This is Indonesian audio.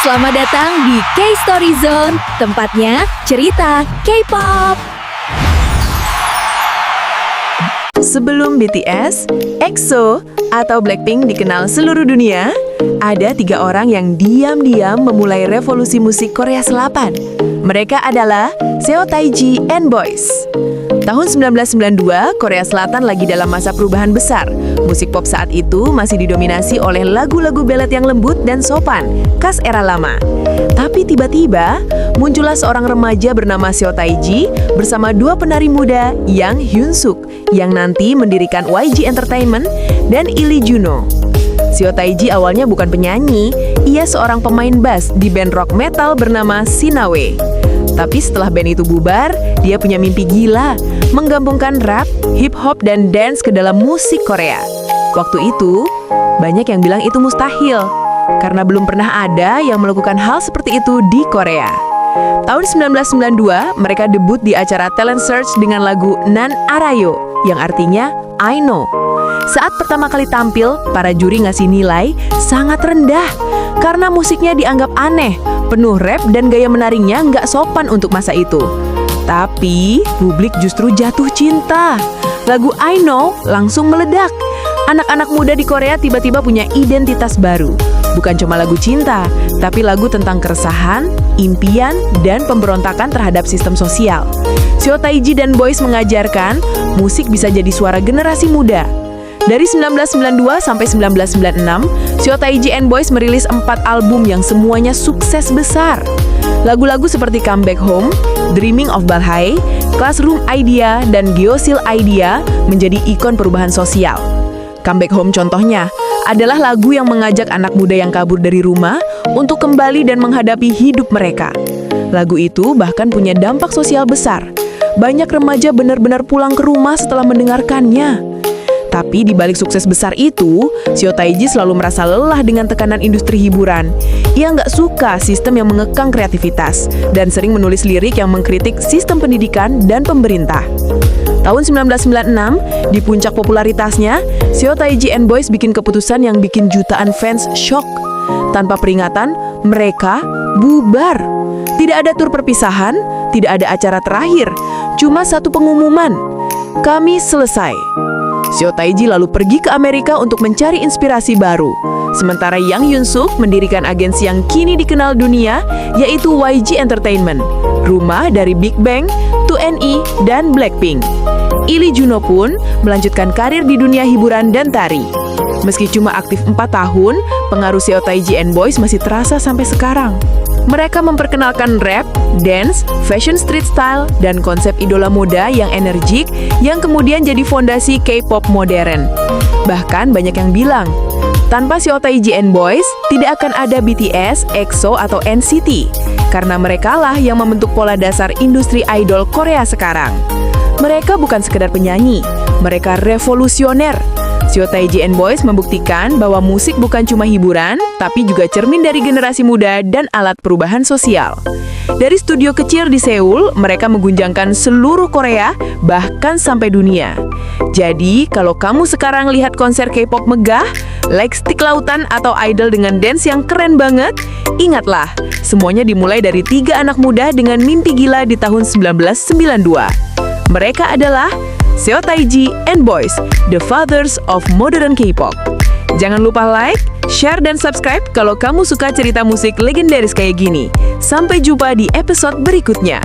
Selamat datang di K-Story Zone, tempatnya cerita K-pop. Sebelum BTS, EXO atau Blackpink dikenal seluruh dunia, ada 3 orang yang diam-diam memulai revolusi musik Korea Selatan. Mereka adalah Seo Taiji and Boys. Tahun 1992, Korea Selatan lagi dalam masa perubahan besar. Musik pop saat itu masih didominasi oleh lagu-lagu ballad yang lembut dan sopan, khas era lama. Tapi tiba-tiba, muncullah seorang remaja bernama Seo Taiji bersama 2 penari muda, Yang Hyun Suk, yang nanti mendirikan YG Entertainment, dan Lee Juno. Seo Taiji awalnya bukan penyanyi, ia seorang pemain bass di band rock metal bernama Sinawe. Tapi setelah band itu bubar, dia punya mimpi gila, menggabungkan rap, hip-hop, dan dance ke dalam musik Korea. Waktu itu, banyak yang bilang itu mustahil, karena belum pernah ada yang melakukan hal seperti itu di Korea. Tahun 1992, mereka debut di acara Talent Search dengan lagu Nan Arayo, yang artinya I Know. Saat pertama kali tampil, para juri ngasih nilai sangat rendah, karena musiknya dianggap aneh, penuh rap dan gaya menarinya nggak sopan untuk masa itu. Tapi, publik justru jatuh cinta. Lagu I Know langsung meledak. Anak-anak muda di Korea tiba-tiba punya identitas baru. Bukan cuma lagu cinta, tapi lagu tentang keresahan, impian, dan pemberontakan terhadap sistem sosial. Seo Taiji dan Boys mengajarkan musik bisa jadi suara generasi muda. Dari 1992 sampai 1996, Seo Taiji and Boys merilis 4 album yang semuanya sukses besar. Lagu-lagu seperti Come Back Home, Dreaming of Balhae, Classroom Idea, dan Geosil Idea menjadi ikon perubahan sosial. Come Back Home contohnya adalah lagu yang mengajak anak muda yang kabur dari rumah untuk kembali dan menghadapi hidup mereka. Lagu itu bahkan punya dampak sosial besar. Banyak remaja benar-benar pulang ke rumah setelah mendengarkannya. Tapi di balik sukses besar itu, Seo Taiji selalu merasa lelah dengan tekanan industri hiburan. Ia nggak suka sistem yang mengekang kreativitas dan sering menulis lirik yang mengkritik sistem pendidikan dan pemerintah. Tahun 1996, di puncak popularitasnya, Seo Taiji and Boys bikin keputusan yang bikin jutaan fans shock. Tanpa peringatan, mereka bubar. Tidak ada tur perpisahan, tidak ada acara terakhir, cuma satu pengumuman. Kami selesai. Seo Taiji lalu pergi ke Amerika untuk mencari inspirasi baru. Sementara Yang Hyun Suk mendirikan agensi yang kini dikenal dunia, yaitu YG Entertainment, rumah dari Big Bang, 2NE, dan Blackpink. Lee Juno pun melanjutkan karir di dunia hiburan dan tari. Meski cuma aktif 4 tahun, pengaruh Seo Taiji and Boys masih terasa sampai sekarang. Mereka memperkenalkan rap, dance, fashion street style, dan konsep idola muda yang energik yang kemudian jadi fondasi K-pop modern. Bahkan banyak yang bilang, tanpa Seo Taiji and Boys, tidak akan ada BTS, EXO, atau NCT, karena merekalah yang membentuk pola dasar industri idol Korea sekarang. Mereka bukan sekedar penyanyi, mereka revolusioner. Seo Taiji and Boys membuktikan bahwa musik bukan cuma hiburan, tapi juga cermin dari generasi muda dan alat perubahan sosial. Dari studio kecil di Seoul, mereka mengguncangkan seluruh Korea, bahkan sampai dunia. Jadi, kalau kamu sekarang lihat konser K-pop megah, like stick lautan atau idol dengan dance yang keren banget, ingatlah, semuanya dimulai dari 3 anak muda dengan mimpi gila di tahun 1992. Mereka adalah Seo Taiji and Boys, the fathers of modern K-pop. Jangan lupa like, share, dan subscribe kalau kamu suka cerita musik legendaris kayak gini. Sampai jumpa di episode berikutnya.